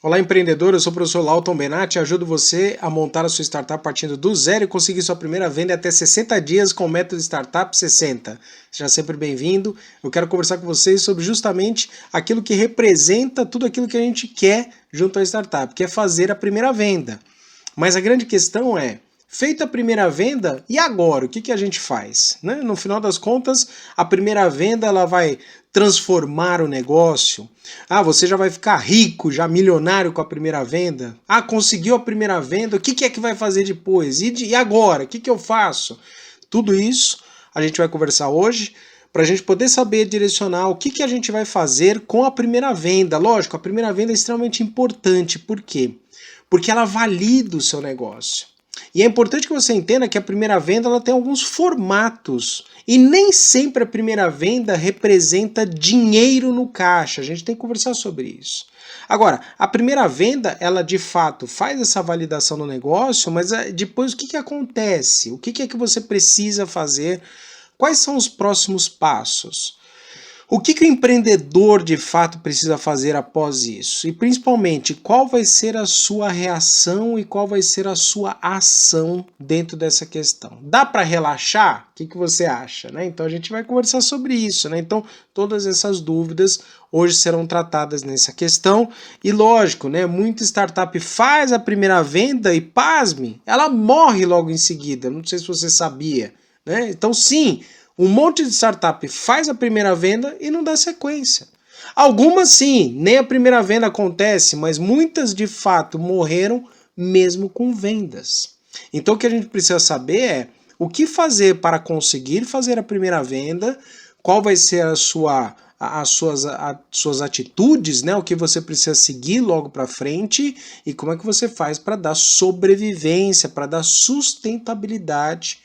Olá, empreendedor, eu sou o professor Lauton Benatti e ajudo você a montar a sua startup partindo do zero e conseguir sua primeira venda em até 60 dias com o método Startup 60. Seja sempre bem-vindo. Eu quero conversar com vocês sobre justamente aquilo que representa tudo aquilo que a gente quer junto à startup, que é fazer a primeira venda. Mas a grande questão é, feita a primeira venda, e agora? O que a gente faz? Né? No final das contas, a primeira venda ela vai transformar o negócio. Ah, você já vai ficar rico, já milionário com a primeira venda. Ah, conseguiu a primeira venda, o que é que vai fazer depois? E agora? O que eu faço? Tudo isso a gente vai conversar hoje para a gente poder saber direcionar o que a gente vai fazer com a primeira venda. Lógico, a primeira venda é extremamente importante. Por quê? Porque ela valida o seu negócio. E é importante que você entenda que a primeira venda ela tem alguns formatos. E nem sempre a primeira venda representa dinheiro no caixa. A gente tem que conversar sobre isso. Agora, a primeira venda, ela de fato faz essa validação no negócio, mas depois o que acontece? O que é que você precisa fazer? Quais são os próximos passos? O que o empreendedor de fato precisa fazer após isso? E principalmente, qual vai ser a sua reação e qual vai ser a sua ação dentro dessa questão? Dá para relaxar? O que você acha? Né? Então a gente vai conversar sobre isso. Né? Então todas essas dúvidas hoje serão tratadas nessa questão. E lógico, né? Muita startup faz a primeira venda e, pasme, ela morre logo em seguida. Não sei se você sabia. Né? Então sim, um monte de startup faz a primeira venda e não dá sequência. Algumas sim, nem a primeira venda acontece, mas muitas de fato morreram mesmo com vendas. Então o que a gente precisa saber é o que fazer para conseguir fazer a primeira venda, qual vai ser as suas atitudes, né? O que você precisa seguir logo para frente e como é que você faz para dar sobrevivência, para dar sustentabilidade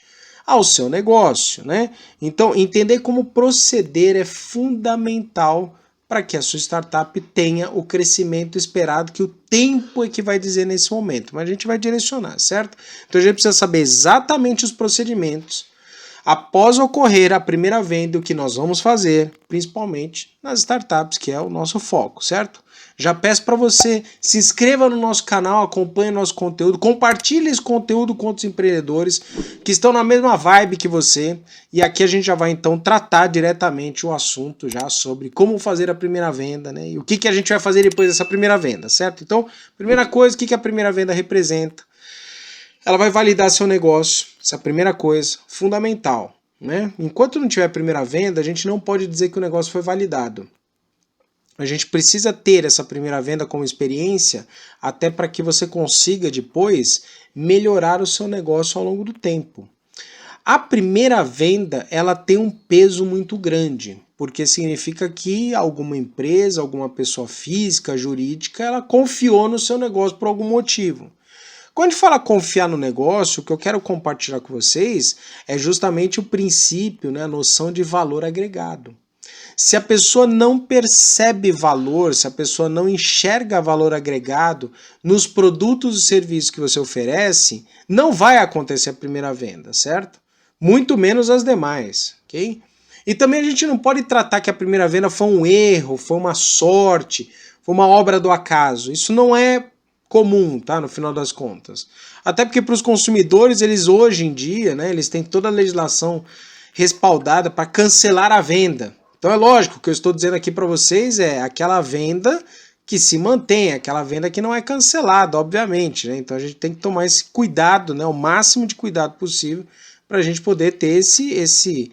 ao seu negócio, né? Então, entender como proceder é fundamental para que a sua startup tenha o crescimento esperado, que o tempo é que vai dizer nesse momento, mas a gente vai direcionar, certo? Então a gente precisa saber exatamente os procedimentos após ocorrer a primeira venda, o que nós vamos fazer, principalmente nas startups, que é o nosso foco, certo? Já peço para você, se inscreva no nosso canal, acompanhe nosso conteúdo, compartilhe esse conteúdo com outros empreendedores que estão na mesma vibe que você. E aqui a gente já vai então tratar diretamente o assunto já sobre como fazer a primeira venda, né? E o que a gente vai fazer depois dessa primeira venda, certo? Então, primeira coisa, o que a primeira venda representa? Ela vai validar seu negócio, essa é a primeira coisa, fundamental, né? Enquanto não tiver a primeira venda, a gente não pode dizer que o negócio foi validado. A gente precisa ter essa primeira venda como experiência até para que você consiga depois melhorar o seu negócio ao longo do tempo. A primeira venda ela tem um peso muito grande, porque significa que alguma empresa, alguma pessoa física, jurídica, ela confiou no seu negócio por algum motivo. Quando a gente fala confiar no negócio, o que eu quero compartilhar com vocês é justamente o princípio, né, a noção de valor agregado. Se a pessoa não percebe valor, se a pessoa não enxerga valor agregado nos produtos e serviços que você oferece, não vai acontecer a primeira venda, certo? Muito menos as demais, ok? E também a gente não pode tratar que a primeira venda foi um erro, foi uma sorte, foi uma obra do acaso. Isso não é comum, tá? No final das contas. Até porque para os consumidores, eles hoje em dia, né, eles têm toda a legislação respaldada para cancelar a venda. Então é lógico, o que eu estou dizendo aqui para vocês é aquela venda que se mantém, aquela venda que não é cancelada, obviamente, né? Então a gente tem que tomar esse cuidado, né? O máximo de cuidado possível para a gente poder ter esse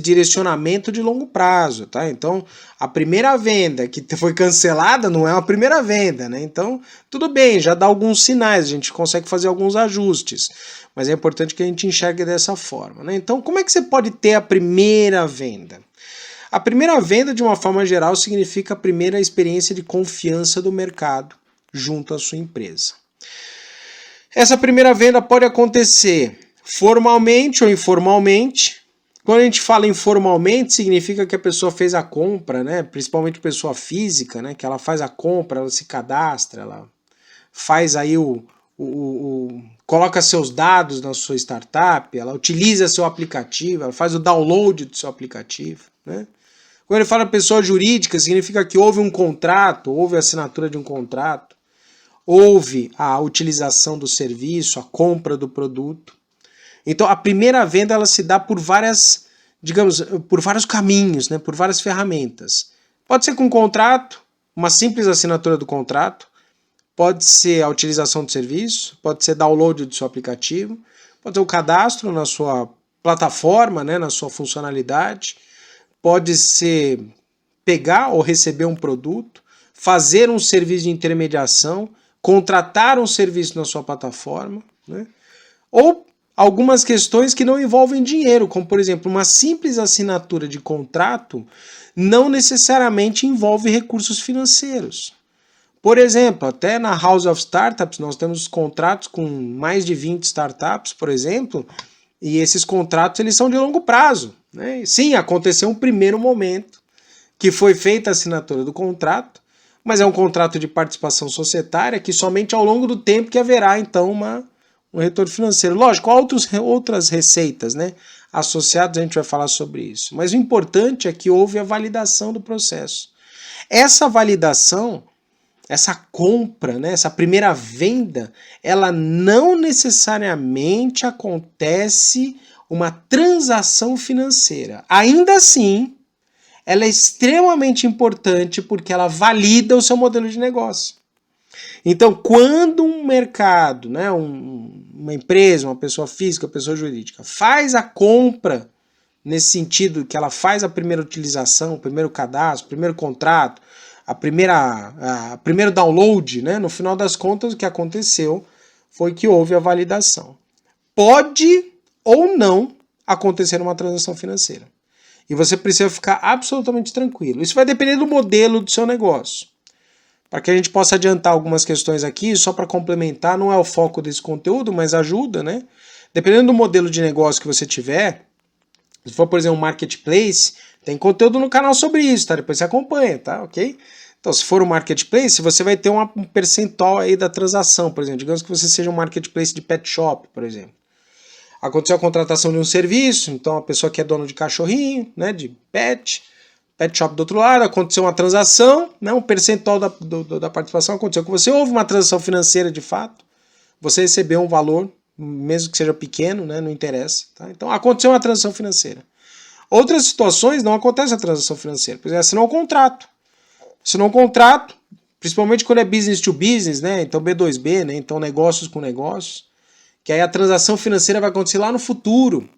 direcionamento de longo prazo, tá? Então a primeira venda que foi cancelada não é uma primeira venda, né? Então tudo bem, já dá alguns sinais, a gente consegue fazer alguns ajustes, mas é importante que a gente enxergue dessa forma, né? Então como é que você pode ter a primeira venda? A primeira venda, de uma forma geral, significa a primeira experiência de confiança do mercado junto à sua empresa. Essa primeira venda pode acontecer formalmente ou informalmente. Quando a gente fala informalmente, significa que a pessoa fez a compra, né? Principalmente pessoa física, né? Que ela faz a compra, ela se cadastra, ela faz aí coloca seus dados na sua startup, ela utiliza seu aplicativo, ela faz o download do seu aplicativo, né? Quando ele fala pessoa jurídica, significa que houve um contrato, houve a assinatura de um contrato. houve a utilização do serviço, a compra do produto. Então a primeira venda ela se dá por várias, digamos, por vários caminhos, né, por várias ferramentas. Pode ser com um contrato, uma simples assinatura do contrato, pode ser a utilização do serviço, pode ser download do seu aplicativo, pode ser o cadastro na sua plataforma, né, na sua funcionalidade, pode ser pegar ou receber um produto, fazer um serviço de intermediação, contratar um serviço na sua plataforma, né? Ou algumas questões que não envolvem dinheiro, como por exemplo, uma simples assinatura de contrato não necessariamente envolve recursos financeiros. Por exemplo, até na House of Startups nós temos contratos com mais de 20 startups, por exemplo, e esses contratos eles são de longo prazo, né? Sim, aconteceu um primeiro momento que foi feita a assinatura do contrato, mas é um contrato de participação societária que somente ao longo do tempo que haverá então um retorno financeiro. Lógico, outras receitas, né, associadas, a gente vai falar sobre isso. Mas o importante é que houve a validação do processo. Essa validação, essa compra, né, essa primeira venda, ela não necessariamente acontece uma transação financeira. Ainda assim, ela é extremamente importante porque ela valida o seu modelo de negócio. Então, quando um mercado, né, uma empresa, uma pessoa física, uma pessoa jurídica, faz a compra, nesse sentido que ela faz a primeira utilização, o primeiro cadastro, o primeiro contrato, a primeiro download, né, no final das contas o que aconteceu foi que houve a validação. Pode ou não acontecer uma transação financeira. E você precisa ficar absolutamente tranquilo. Isso vai depender do modelo do seu negócio. Para que a gente possa adiantar algumas questões aqui, só para complementar, não é o foco desse conteúdo, mas ajuda, né? Dependendo do modelo de negócio que você tiver, se for, por exemplo, um marketplace, tem conteúdo no canal sobre isso, tá? Depois você acompanha, tá? Ok? Então, se for um marketplace, você vai ter um percentual aí da transação, por exemplo. Digamos que você seja um marketplace de pet shop, por exemplo. Aconteceu a contratação de um serviço, então a pessoa que é dono de cachorrinho, né, de pet shop do outro lado, aconteceu uma transação, né, um percentual da participação aconteceu com você, houve uma transação financeira de fato, você recebeu um valor, mesmo que seja pequeno, né, não interessa. Tá? Então aconteceu uma transação financeira. Outras situações não acontece a transação financeira, por exemplo, assinou um contrato. Assinou um contrato, principalmente quando é business to business, né, então B2B, né, então negócios com negócios, que aí a transação financeira vai acontecer lá no futuro,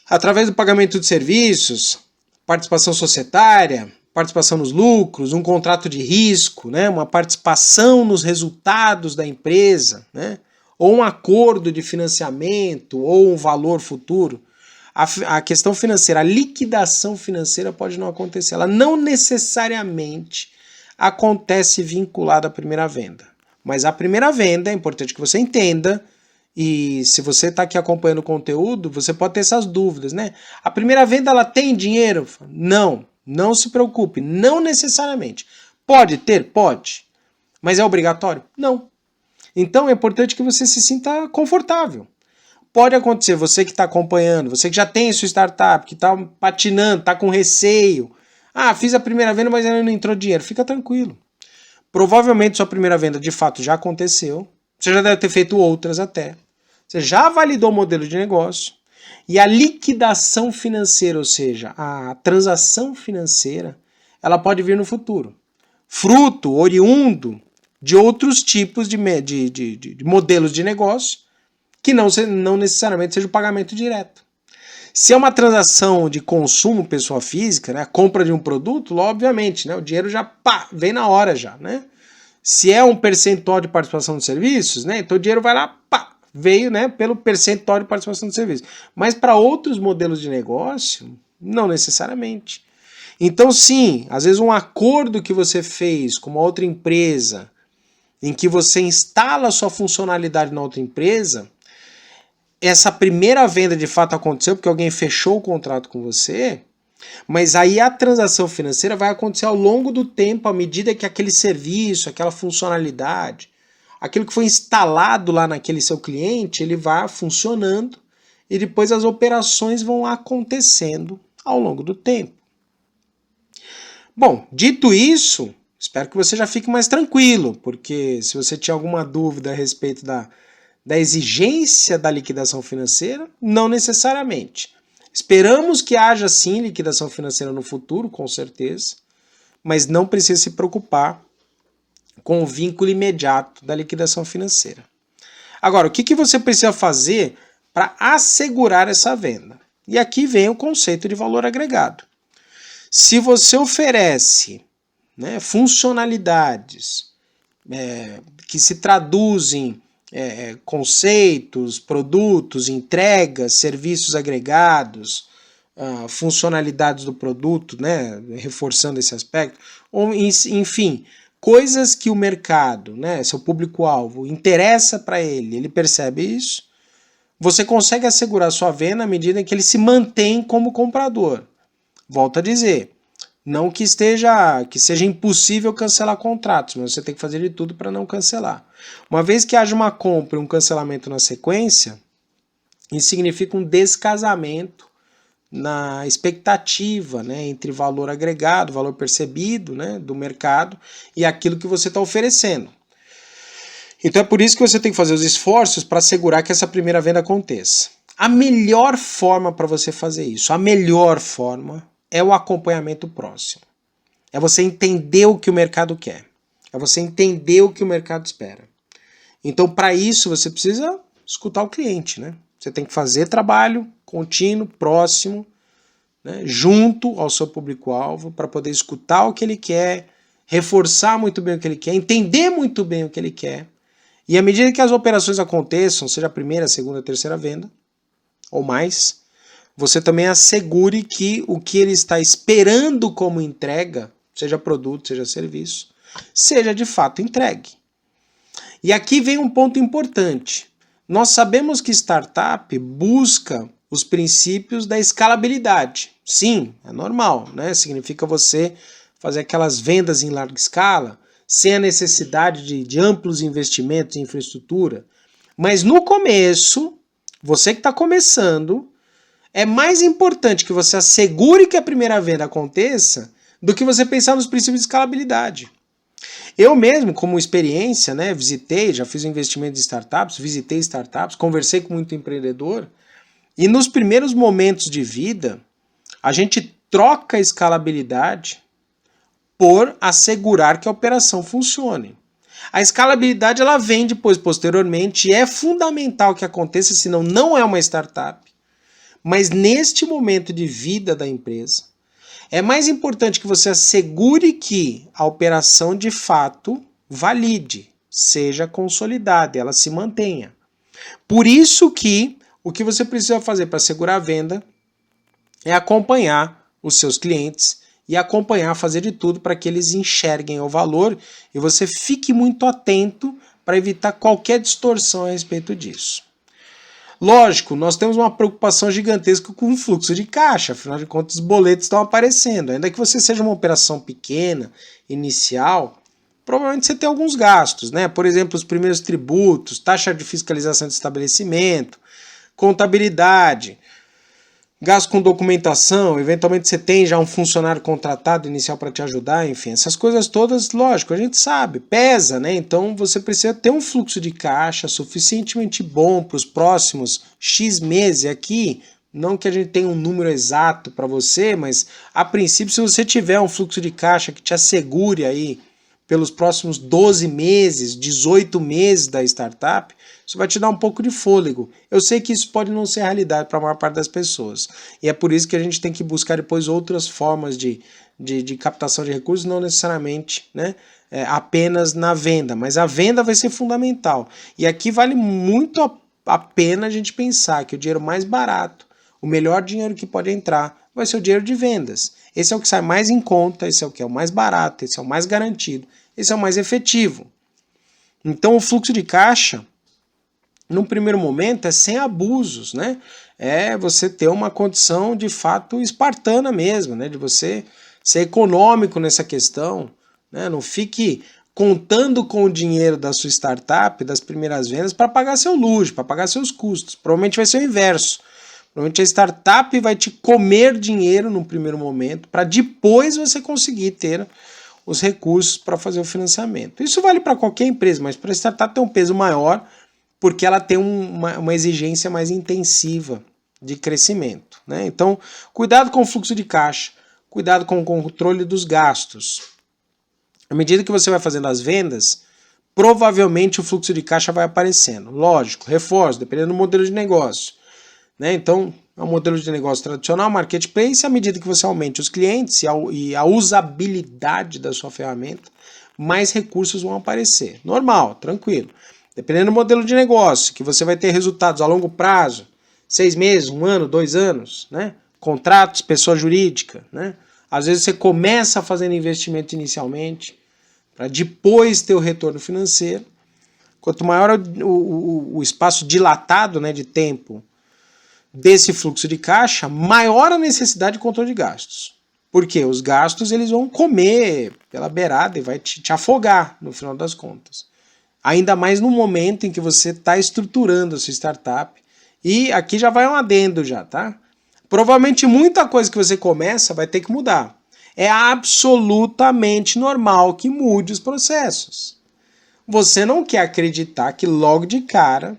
através do pagamento de serviços, participação societária, participação nos lucros, um contrato de risco, né, uma participação nos resultados da empresa, né, ou um acordo de financiamento, ou um valor futuro. A questão financeira, a liquidação financeira pode não acontecer. Ela não necessariamente acontece vinculada à primeira venda. Mas a primeira venda, é importante que você entenda, e se você está aqui acompanhando o conteúdo, você pode ter essas dúvidas, né? A primeira venda, ela tem dinheiro? Não, não se preocupe, não necessariamente. Pode ter? Pode. Mas é obrigatório? Não. Então é importante que você se sinta confortável. Pode acontecer, você que está acompanhando, você que já tem sua startup, que está patinando, está com receio. Ah, fiz a primeira venda, mas ainda não entrou dinheiro. Fica tranquilo. Provavelmente sua primeira venda de fato já aconteceu. Você já deve ter feito outras até. Você já validou o modelo de negócio. E a liquidação financeira, ou seja, a transação financeira, ela pode vir no futuro. Fruto, oriundo de outros tipos de modelos de negócio que não necessariamente seja o pagamento direto. Se é uma transação de consumo pessoa física, né, a compra de um produto, obviamente, né, o dinheiro já vem na hora já, né? Se é um percentual de participação de serviços, né, então o dinheiro vai lá, veio, né, pelo percentual de participação de serviços. Mas para outros modelos de negócio, não necessariamente. Então sim, às vezes um acordo que você fez com uma outra empresa, em que você instala a sua funcionalidade na outra empresa, essa primeira venda de fato aconteceu porque alguém fechou o contrato com você, mas aí a transação financeira vai acontecer ao longo do tempo, à medida que aquele serviço, aquela funcionalidade, aquilo que foi instalado lá naquele seu cliente, ele vai funcionando e depois as operações vão acontecendo ao longo do tempo. Bom, dito isso, Espero que você já fique mais tranquilo, porque se você tinha alguma dúvida a respeito da exigência da liquidação financeira, não necessariamente. Esperamos que haja sim liquidação financeira no futuro, com certeza, mas não precisa se preocupar com o vínculo imediato da liquidação financeira. Agora, o que você precisa fazer para assegurar essa venda? E aqui vem o conceito de valor agregado. Se você oferece, né, funcionalidades que se traduzem conceitos, produtos, entregas, serviços agregados, funcionalidades do produto, né, reforçando esse aspecto, ou, enfim, coisas que o mercado, né, seu público-alvo, interessa para ele, ele percebe isso, você consegue assegurar sua venda à medida em que ele se mantém como comprador. Volto a dizer, não que seja impossível cancelar contratos, mas você tem que fazer de tudo para não cancelar. Uma vez que haja uma compra e um cancelamento na sequência, isso significa um descasamento na expectativa, né, entre valor agregado, valor percebido, né, do mercado e aquilo que você está oferecendo. Então é por isso que você tem que fazer os esforços para assegurar que essa primeira venda aconteça. A melhor forma para você fazer isso, a melhor forma é o acompanhamento próximo. É você entender o que o mercado quer. É você entender o que o mercado espera. Então, para isso, você precisa escutar o cliente, né? Você tem que fazer trabalho contínuo, próximo, né, junto ao seu público-alvo, para poder escutar o que ele quer, reforçar muito bem o que ele quer, entender muito bem o que ele quer. E à medida que as operações aconteçam, seja a primeira, a segunda, a terceira venda, ou mais, você também assegure que o que ele está esperando como entrega, seja produto, seja serviço, seja de fato entregue. E aqui vem um ponto importante. Nós sabemos que startup busca os princípios da escalabilidade. Sim, é normal, né? Significa você fazer aquelas vendas em larga escala, sem a necessidade de amplos investimentos em infraestrutura. Mas no começo, você que está começando, é mais importante que você assegure que a primeira venda aconteça do que você pensar nos princípios de escalabilidade. Eu mesmo, como experiência, né, já fiz um investimento em startups, visitei startups, conversei com muito empreendedor, e nos primeiros momentos de vida, a gente troca a escalabilidade por assegurar que a operação funcione. A escalabilidade ela vem depois, posteriormente, e é fundamental que aconteça, senão não é uma startup. Mas neste momento de vida da empresa, é mais importante que você assegure que a operação de fato valide, seja consolidada, ela se mantenha. Por isso que o que você precisa fazer para assegurar a venda é acompanhar os seus clientes e acompanhar, fazer de tudo para que eles enxerguem o valor e você fique muito atento para evitar qualquer distorção a respeito disso. Lógico, nós temos uma preocupação gigantesca com o fluxo de caixa, afinal de contas os boletos estão aparecendo. Ainda que você seja uma operação pequena, inicial, provavelmente você tem alguns gastos, né? Por exemplo, os primeiros tributos, taxa de fiscalização de estabelecimento, contabilidade, gasto com documentação, eventualmente você tem já um funcionário contratado inicial para te ajudar, enfim, essas coisas todas, lógico, a gente sabe, pesa, né? Então você precisa ter um fluxo de caixa suficientemente bom para os próximos X meses aqui, não que a gente tenha um número exato para você, mas a princípio, se você tiver um fluxo de caixa que te assegure aí pelos próximos 12 meses, 18 meses da startup, isso vai te dar um pouco de fôlego. Eu sei que isso pode não ser realidade para a maior parte das pessoas. E é por isso que a gente tem que buscar depois outras formas de captação de recursos, não necessariamente, né, apenas na venda. Mas a venda vai ser fundamental. E aqui vale muito a pena a gente pensar que o dinheiro mais barato, o melhor dinheiro que pode entrar, vai ser o dinheiro de vendas. Esse é o que sai mais em conta, esse é o que é o mais barato, esse é o mais garantido, esse é o mais efetivo. Então o fluxo de caixa, num primeiro momento, é sem abusos, né? É você ter uma condição de fato espartana mesmo, né? De você ser econômico nessa questão, né? Não fique contando com o dinheiro da sua startup, das primeiras vendas, para pagar seu luxo, para pagar seus custos. Provavelmente vai ser o inverso. Provavelmente a startup vai te comer dinheiro no primeiro momento, para depois você conseguir ter os recursos para fazer o financiamento. Isso vale para qualquer empresa, mas para a startup tem um peso maior porque ela tem uma exigência mais intensiva de crescimento, né? Então, cuidado com o fluxo de caixa, cuidado com o controle dos gastos. À medida que você vai fazendo as vendas, provavelmente o fluxo de caixa vai aparecendo. Lógico, reforço, dependendo do modelo de negócio, né? Então, é um modelo de negócio tradicional, marketplace, à medida que você aumente os clientes e a usabilidade da sua ferramenta, mais recursos vão aparecer. Normal, tranquilo. Dependendo do modelo de negócio, que você vai ter resultados a longo prazo, 6 meses, 1 ano, 2 anos, né? Contratos, pessoa jurídica, né? Às vezes você começa fazendo investimento inicialmente, para depois ter o retorno financeiro. Quanto maior o espaço dilatado, né, de tempo desse fluxo de caixa, maior a necessidade de controle de gastos. Porque os gastos eles vão comer pela beirada e vai te afogar no final das contas. Ainda mais no momento em que você está estruturando a sua startup. E aqui já vai um adendo já, tá? Provavelmente muita coisa que você começa vai ter que mudar. É absolutamente normal que mude os processos. Você não quer acreditar que logo de cara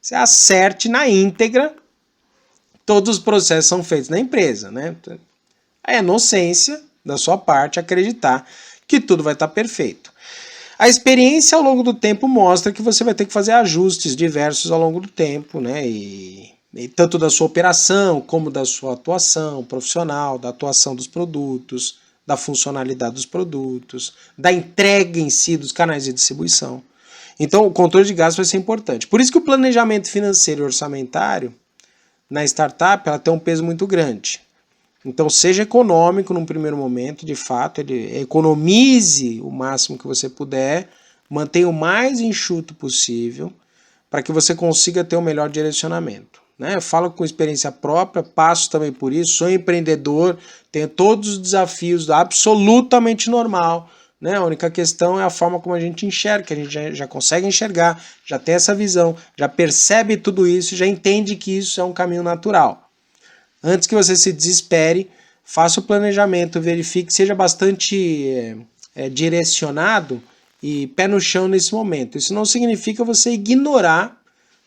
você acerte na íntegra todos os processos são feitos na empresa, né? É inocência da sua parte acreditar que tudo vai estar perfeito. A experiência ao longo do tempo mostra que você vai ter que fazer ajustes diversos ao longo do tempo, né? E tanto da sua operação, como da sua atuação profissional, da atuação dos produtos, da funcionalidade dos produtos, da entrega em si dos canais de distribuição. Então, o controle de gastos vai ser importante. Por isso que o planejamento financeiro e orçamentário na startup ela tem um peso muito grande. Então, seja econômico num primeiro momento, de fato, ele economize o máximo que você puder, mantenha o mais enxuto possível, para que você consiga ter o melhor direcionamento. Né? Eu falo com experiência própria, passo também por isso, sou empreendedor, tenho todos os desafios absolutamente normal. Né? A única questão é a forma como a gente enxerga, que a gente já consegue enxergar, já tem essa visão, já percebe tudo isso, já entende que isso é um caminho natural. Antes que você se desespere, faça o planejamento, verifique, seja bastante direcionado e pé no chão nesse momento. Isso não significa você ignorar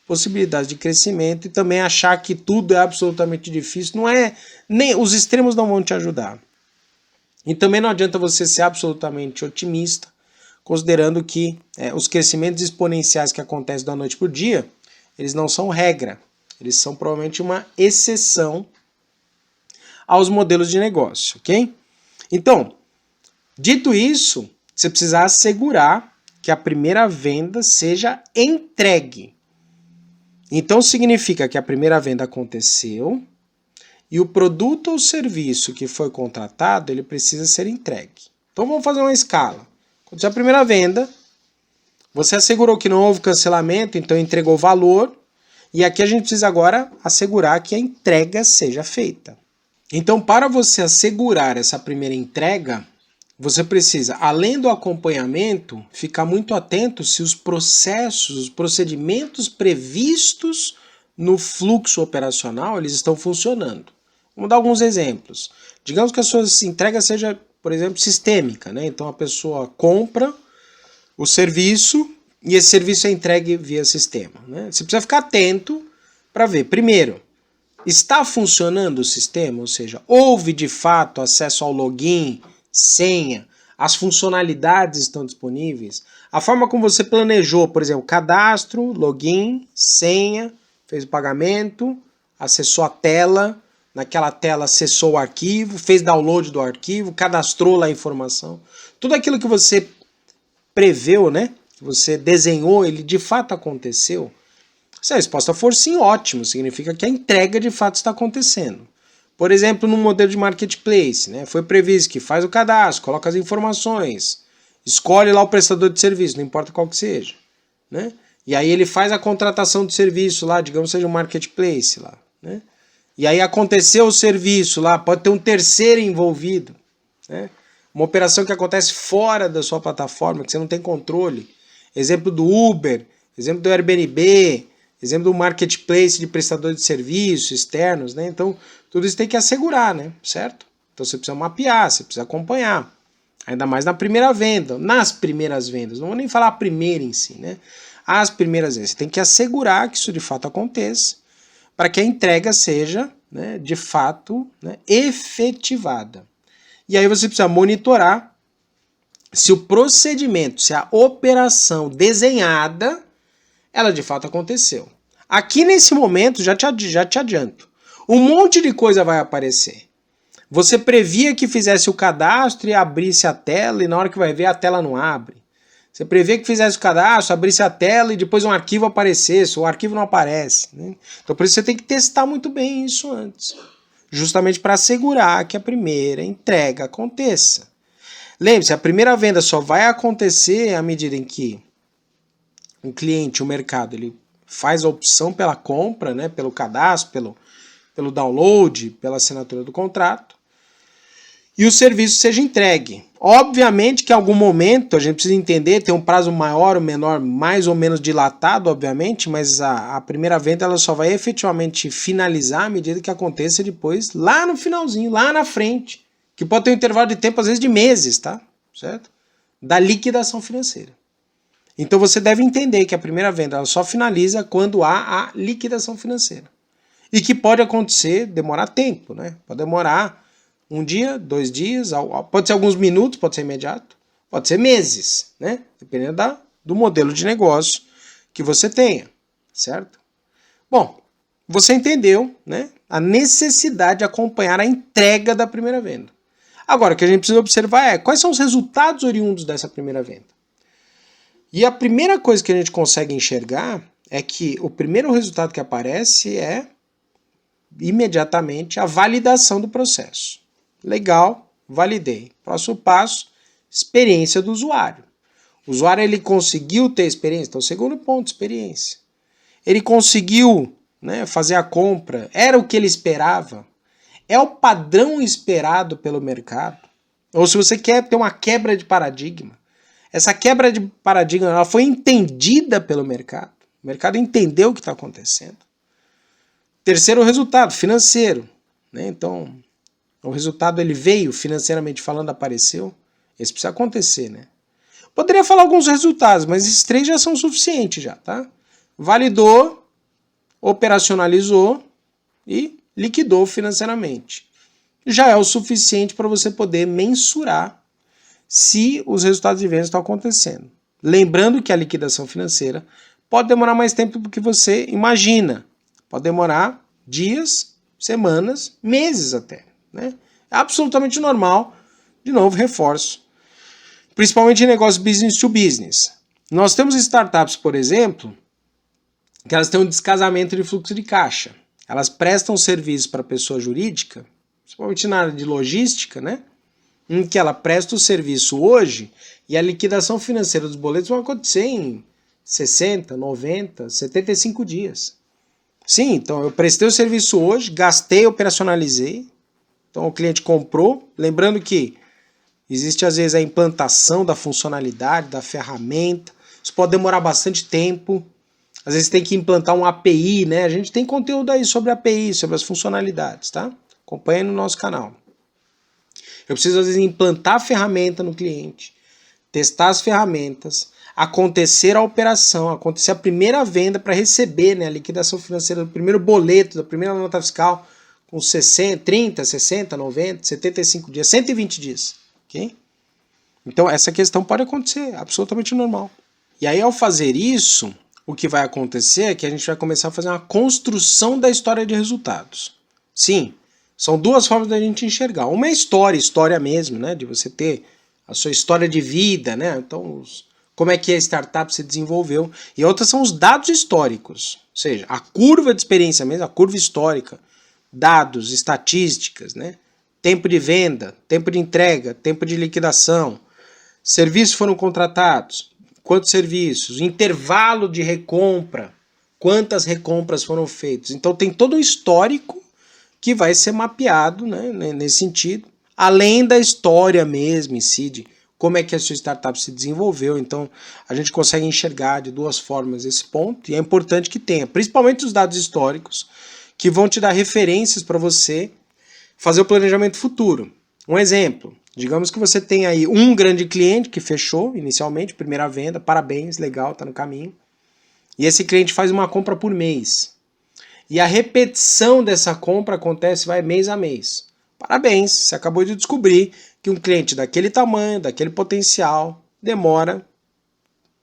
possibilidades de crescimento e também achar que tudo é absolutamente difícil. Não é, nem os extremos não vão te ajudar. E também não adianta você ser absolutamente otimista, considerando que os crescimentos exponenciais que acontecem da noite para o dia, eles não são regra, eles são provavelmente uma exceção aos modelos de negócio, ok? Então, dito isso, você precisa assegurar que a primeira venda seja entregue. Então significa que a primeira venda aconteceu e o produto ou serviço que foi contratado, ele precisa ser entregue. Então vamos fazer uma escala. Aconteceu a primeira venda, você assegurou que não houve cancelamento, então entregou valor, e aqui a gente precisa agora assegurar que a entrega seja feita. Então, para você assegurar essa primeira entrega, você precisa, além do acompanhamento, ficar muito atento se os processos, os procedimentos previstos no fluxo operacional, eles estão funcionando. Vamos dar alguns exemplos. Digamos que a sua entrega seja, por exemplo, sistêmica, né? Então a pessoa compra o serviço e esse serviço é entregue via sistema, né? Você precisa ficar atento para ver, primeiro, está funcionando o sistema? Ou seja, houve de fato acesso ao login, senha, as funcionalidades estão disponíveis? A forma como você planejou, por exemplo, cadastro, login, senha, fez o pagamento, acessou a tela, naquela tela acessou o arquivo, fez download do arquivo, cadastrou lá a informação. Tudo aquilo que você preveu, né? Que você desenhou, ele de fato aconteceu. Se a resposta for sim, ótimo, significa que a entrega de fato está acontecendo. Por exemplo, no modelo de marketplace, né, foi previsto que faz o cadastro, coloca as informações, escolhe lá o prestador de serviço, não importa qual que seja. Né? E aí ele faz a contratação do serviço lá, digamos que seja um marketplace lá. Né? E aí aconteceu o serviço lá, pode ter um terceiro envolvido. Né? Uma operação que acontece fora da sua plataforma, que você não tem controle. Exemplo do Uber, exemplo do Airbnb, exemplo do marketplace de prestador de serviços externos, né? Então, tudo isso tem que assegurar, né? Certo? Então, você precisa mapear, você precisa acompanhar. Ainda mais na primeira venda, nas primeiras vendas. Não vou nem falar a primeira em si, né? As primeiras vendas. Você tem que assegurar que isso de fato aconteça para que a entrega seja, né, de fato, né, efetivada. E aí você precisa monitorar se o procedimento, se a operação desenhada, ela de fato aconteceu. Aqui nesse momento, já te adianto, um monte de coisa vai aparecer. Você previa que fizesse o cadastro e abrisse a tela, e na hora que vai ver a tela não abre. Você previa que fizesse o cadastro, abrisse a tela e depois um arquivo aparecesse, o arquivo não aparece, né? Então por isso você tem que testar muito bem isso antes, justamente para assegurar que a primeira entrega aconteça. Lembre-se, a primeira venda só vai acontecer à medida em que o cliente, o mercado, ele faz a opção pela compra, né, pelo cadastro, pelo download, pela assinatura do contrato, e o serviço seja entregue. Obviamente que em algum momento a gente precisa entender, tem um prazo maior ou menor, mais ou menos dilatado, obviamente, mas a primeira venda ela só vai efetivamente finalizar à medida que aconteça depois, lá no finalzinho, lá na frente, que pode ter um intervalo de tempo, às vezes, de meses, tá? Certo? Da liquidação financeira. Então você deve entender que a primeira venda ela só finaliza quando há a liquidação financeira. E que pode acontecer, demorar tempo, né? Pode demorar um dia, 2 dias, pode ser alguns minutos, pode ser imediato, pode ser meses, né? Dependendo do modelo de negócio que você tenha, certo? Bom, você entendeu, né, a necessidade de acompanhar a entrega da primeira venda. Agora, o que a gente precisa observar é quais são os resultados oriundos dessa primeira venda. E a primeira coisa que a gente consegue enxergar é que o primeiro resultado que aparece é imediatamente a validação do processo. Legal, validei. Próximo passo, experiência do usuário. O usuário ele conseguiu ter experiência. Então, segundo ponto, experiência. Ele conseguiu, né, fazer a compra. Era o que ele esperava. É o padrão esperado pelo mercado. Ou se você quer ter uma quebra de paradigma. Essa quebra de paradigma ela foi entendida pelo mercado. O mercado entendeu o que está acontecendo. Terceiro resultado, financeiro. Né? Então, o resultado ele veio, financeiramente falando, apareceu. Esse precisa acontecer, né? Poderia falar alguns resultados, mas esses 3 já são suficientes já, tá? Validou, operacionalizou e liquidou financeiramente. Já é o suficiente para você poder mensurar se os resultados de venda estão acontecendo. Lembrando que a liquidação financeira pode demorar mais tempo do que você imagina. Pode demorar dias, semanas, meses até. Né? É absolutamente normal. De novo, reforço. Principalmente em negócios business to business. Nós temos startups, por exemplo, que elas têm um descasamento de fluxo de caixa. Elas prestam serviço para a pessoa jurídica, principalmente na área de logística, né? Em que ela presta o serviço hoje e a liquidação financeira dos boletos vai acontecer em 60, 90, 75 dias. Sim, então eu prestei o serviço hoje, gastei, operacionalizei. Então o cliente comprou. Lembrando que existe às vezes a implantação da funcionalidade, da ferramenta. Isso pode demorar bastante tempo. Às vezes tem que implantar um API, né? A gente tem conteúdo aí sobre API, sobre as funcionalidades, tá? Acompanhe no nosso canal. Eu preciso às vezes implantar a ferramenta no cliente, testar as ferramentas, acontecer a operação, acontecer a primeira venda para receber, né, a liquidação financeira do primeiro boleto, da primeira nota fiscal, com 60, 30, 60, 90, 75 dias, 120 dias. Okay? Então essa questão pode acontecer, absolutamente normal. E aí ao fazer isso, o que vai acontecer é que a gente vai começar a fazer uma construção da história de resultados. Sim, são 2 formas da gente enxergar. Uma é história mesmo, né, de você ter a sua história de vida, né, então como é que a startup se desenvolveu. E outras são os dados históricos, ou seja, a curva de experiência mesmo, a curva histórica, dados, estatísticas, né, tempo de venda, tempo de entrega, tempo de liquidação, serviços foram contratados, quantos serviços, intervalo de recompra, quantas recompras foram feitas. Então tem todo um histórico que vai ser mapeado, né, nesse sentido, além da história mesmo em si, de como é que a sua startup se desenvolveu. Então a gente consegue enxergar de 2 formas esse ponto, e é importante que tenha, principalmente os dados históricos, que vão te dar referências para você fazer o planejamento futuro. Um exemplo, Digamos que você tem aí um grande cliente que fechou inicialmente, primeira venda, parabéns, legal, tá no caminho. E esse cliente faz uma compra por mês. E a repetição dessa compra acontece, vai mês a mês. Parabéns, você acabou de descobrir que um cliente daquele tamanho, daquele potencial, demora,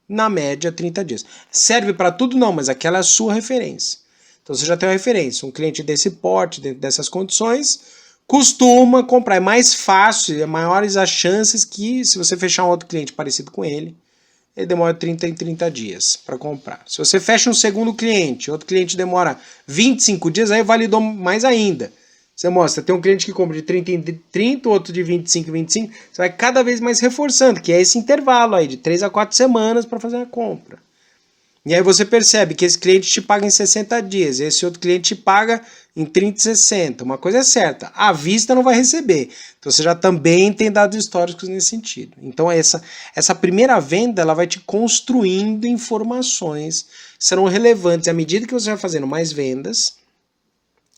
na média, 30 dias. Serve para tudo? Não, mas aquela é a sua referência. Então você já tem uma referência. Um cliente desse porte, dentro dessas condições, costuma comprar. É mais fácil, é maiores as chances que, se você fechar um outro cliente parecido com ele demora 30 em 30 dias para comprar. Se você fecha um segundo cliente, outro cliente demora 25 dias, aí validou mais ainda. Você mostra, tem um cliente que compra de 30 em 30, outro de 25 em 25, você vai cada vez mais reforçando, que é esse intervalo aí de 3 a 4 semanas para fazer a compra. E aí você percebe que esse cliente te paga em 60 dias, esse outro cliente te paga em 30 e 60. Uma coisa é certa, à vista não vai receber. Então você já também tem dados históricos nesse sentido. Então essa primeira venda ela vai te construindo informações que serão relevantes. À medida que você vai fazendo mais vendas,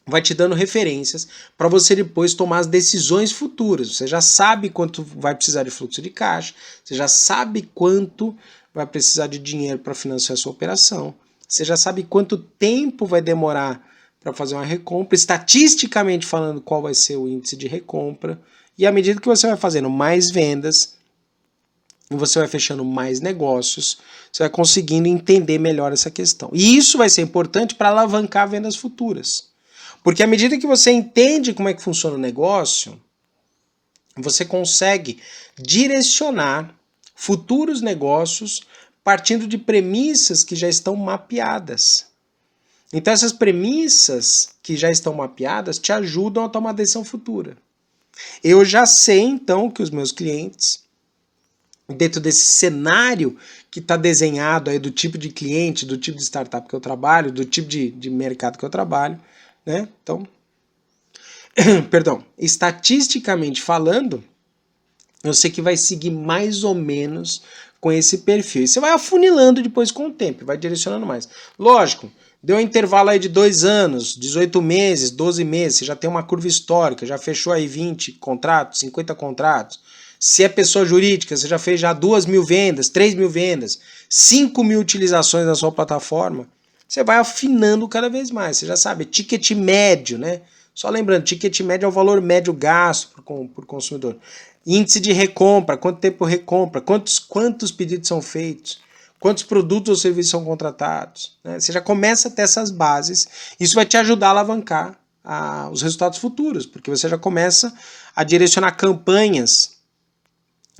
vai te dando referências para você depois tomar as decisões futuras. Você já sabe quanto vai precisar de fluxo de caixa, você já sabe quanto vai precisar de dinheiro para financiar a sua operação, você já sabe quanto tempo vai demorar para fazer uma recompra, estatisticamente falando qual vai ser o índice de recompra, e à medida que você vai fazendo mais vendas, você vai fechando mais negócios, você vai conseguindo entender melhor essa questão. E isso vai ser importante para alavancar vendas futuras. Porque à medida que você entende como é que funciona o negócio, você consegue direcionar futuros negócios partindo de premissas que já estão mapeadas. Então essas premissas que já estão mapeadas te ajudam a tomar decisão futura. Eu já sei então que os meus clientes, dentro desse cenário que está desenhado aí do tipo de cliente, do tipo de startup que eu trabalho, do tipo de mercado que eu trabalho, né? Então, perdão, estatisticamente falando, eu sei que vai seguir mais ou menos com esse perfil. E você vai afunilando depois com o tempo, vai direcionando mais. Lógico, deu um intervalo aí de 2 anos, 18 meses, 12 meses, você já tem uma curva histórica, já fechou aí 20 contratos, 50 contratos. Se é pessoa jurídica, você já fez já 2.000 vendas, 3.000 vendas, 5.000 utilizações na sua plataforma, você vai afinando cada vez mais. Você já sabe, ticket médio, né? Só lembrando, ticket médio é o valor médio gasto por consumidor. Índice de recompra, quanto tempo recompra, quantos pedidos são feitos, quantos produtos ou serviços são contratados. Né? Você já começa a ter essas bases, isso vai te ajudar a alavancar os resultados futuros, porque você já começa a direcionar campanhas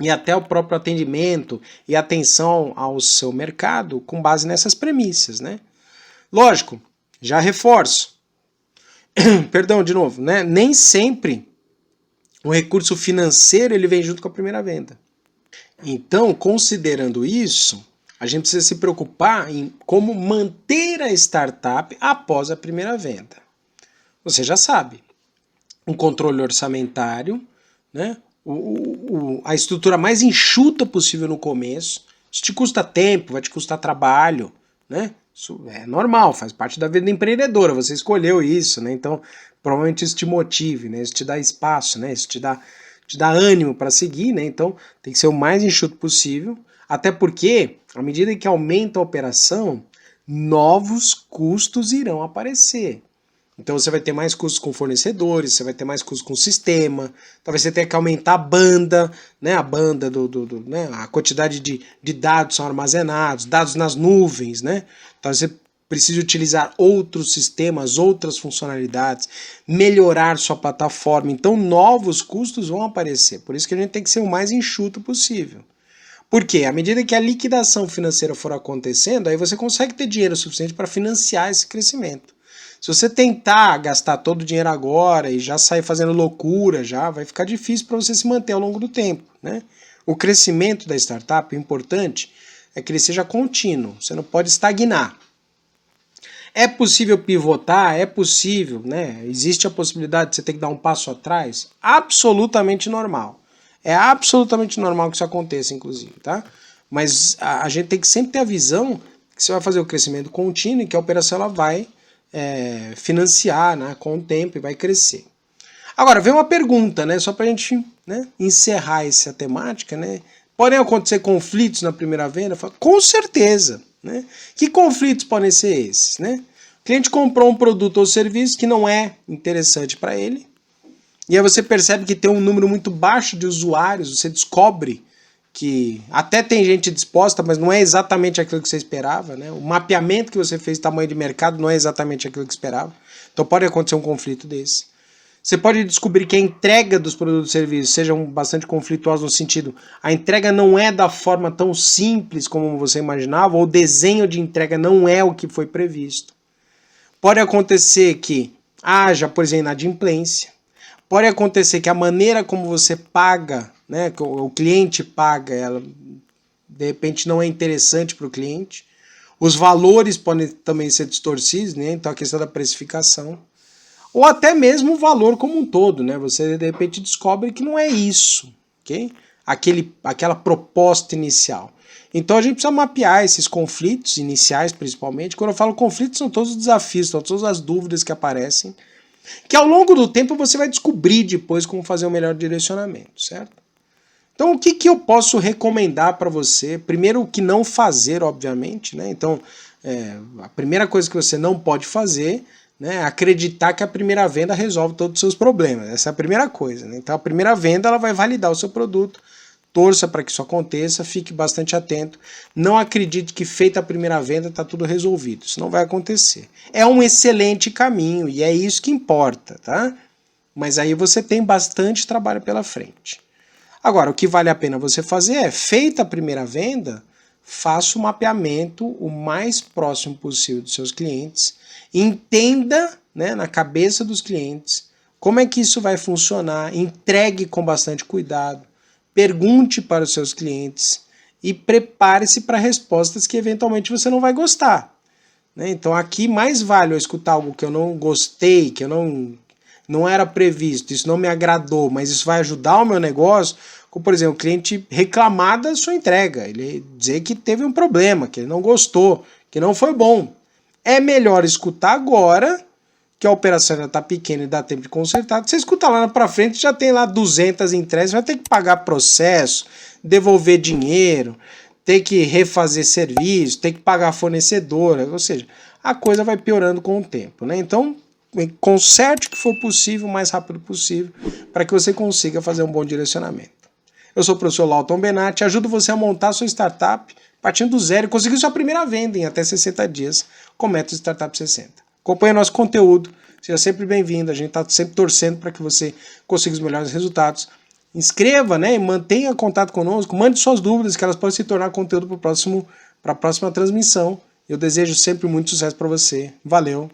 e até o próprio atendimento e atenção ao seu mercado com base nessas premissas. Né? Lógico, já reforço, perdão de novo, né? Nem sempre o recurso financeiro ele vem junto com a primeira venda. Então, considerando isso, a gente precisa se preocupar em como manter a startup após a primeira venda. Você já sabe, um controle orçamentário, né? A estrutura mais enxuta possível no começo. Isso te custa tempo, vai te custar trabalho, né? Isso é normal, faz parte da vida empreendedora, você escolheu isso, né? Então, provavelmente isso te motive, né? Isso te dá espaço, né? Isso te dá ânimo para seguir, né? Então, tem que ser o mais enxuto possível, até porque, à medida que aumenta a operação, novos custos irão aparecer. Então você vai ter mais custos com fornecedores, você vai ter mais custos com o sistema, talvez você tenha que aumentar a banda, né? A banda né? A quantidade de dados são armazenados, dados nas nuvens, né? Então você precisa utilizar outros sistemas, outras funcionalidades, melhorar sua plataforma. Então novos custos vão aparecer. Por isso que a gente tem que ser o mais enxuto possível. Por quê? À medida que a liquidação financeira for acontecendo, aí você consegue ter dinheiro suficiente para financiar esse crescimento. Se você tentar gastar todo o dinheiro agora e já sair fazendo loucura, já vai ficar difícil para você se manter ao longo do tempo. Né? O crescimento da startup, o importante é que ele seja contínuo, você não pode estagnar. É possível pivotar? É possível, né? Existe a possibilidade de você ter que dar um passo atrás? Absolutamente normal. É absolutamente normal que isso aconteça, inclusive, tá? Mas a gente tem que sempre ter a visão que você vai fazer o crescimento contínuo e que a operação ela vai financiar, né, com o tempo e vai crescer. Agora, vem uma pergunta, né, só para a gente, né, encerrar essa temática, né? Podem acontecer conflitos na primeira venda? Com certeza, né? Que conflitos podem ser esses, né? O cliente comprou um produto ou serviço que não é interessante para ele, e aí você percebe que tem um número muito baixo de usuários, você descobre que até tem gente disposta, mas não é exatamente aquilo que você esperava, né? O mapeamento que você fez, tamanho de mercado, não é exatamente aquilo que esperava. Então pode acontecer um conflito desse. Você pode descobrir que a entrega dos produtos e serviços sejam bastante conflituosos no sentido, a entrega não é da forma tão simples como você imaginava, ou o desenho de entrega não é o que foi previsto. Pode acontecer que haja, por exemplo, inadimplência. Pode acontecer que a maneira como você paga, né, que o cliente paga, ela de repente não é interessante para o cliente. Os valores podem também ser distorcidos, né? Então a questão da precificação. Ou até mesmo o valor como um todo, né? Você de repente descobre que não é isso, ok? Aquela proposta inicial. Então a gente precisa mapear esses conflitos iniciais, principalmente. Quando eu falo conflitos, são todos os desafios, são todas as dúvidas que aparecem, que ao longo do tempo você vai descobrir depois como fazer o melhor direcionamento, certo? Então o que eu posso recomendar para você? Primeiro, o que não fazer, obviamente, né? Então a primeira coisa que você não pode fazer, né, acreditar que a primeira venda resolve todos os seus problemas. Essa é a primeira coisa, né? Então a primeira venda ela vai validar o seu produto. Torça para que isso aconteça, fique bastante atento. Não acredite que feita a primeira venda está tudo resolvido. Isso não vai acontecer. É um excelente caminho e é isso que importa, tá? Mas aí você tem bastante trabalho pela frente. Agora, o que vale a pena você fazer é, feita a primeira venda, faça o mapeamento o mais próximo possível dos seus clientes, entenda, né, na cabeça dos clientes como é que isso vai funcionar, entregue com bastante cuidado, pergunte para os seus clientes e prepare-se para respostas que eventualmente você não vai gostar, né? Então aqui mais vale eu escutar algo que eu não gostei, que eu não era previsto, isso não me agradou, mas isso vai ajudar o meu negócio, como por exemplo, o cliente reclamar da sua entrega, ele dizer que teve um problema, que ele não gostou, que não foi bom. É melhor escutar agora, que a operação ainda está pequena e dá tempo de consertar. Você escuta lá para frente, já tem lá 200 entregas, vai ter que pagar processo, devolver dinheiro, ter que refazer serviço, ter que pagar fornecedora, ou seja, a coisa vai piorando com o tempo, né? Então, conserte o que for possível, o mais rápido possível, para que você consiga fazer um bom direcionamento. Eu sou o professor Lauton Benatti, ajudo você a montar a sua startup partindo do zero e conseguir sua primeira venda em até 60 dias com o método Startup 60. Acompanhe nosso conteúdo, seja sempre bem-vindo, a gente está sempre torcendo para que você consiga os melhores resultados. Inscreva, né, e mantenha contato conosco, mande suas dúvidas que elas podem se tornar conteúdo para a próxima transmissão. Eu desejo sempre muito sucesso para você. Valeu!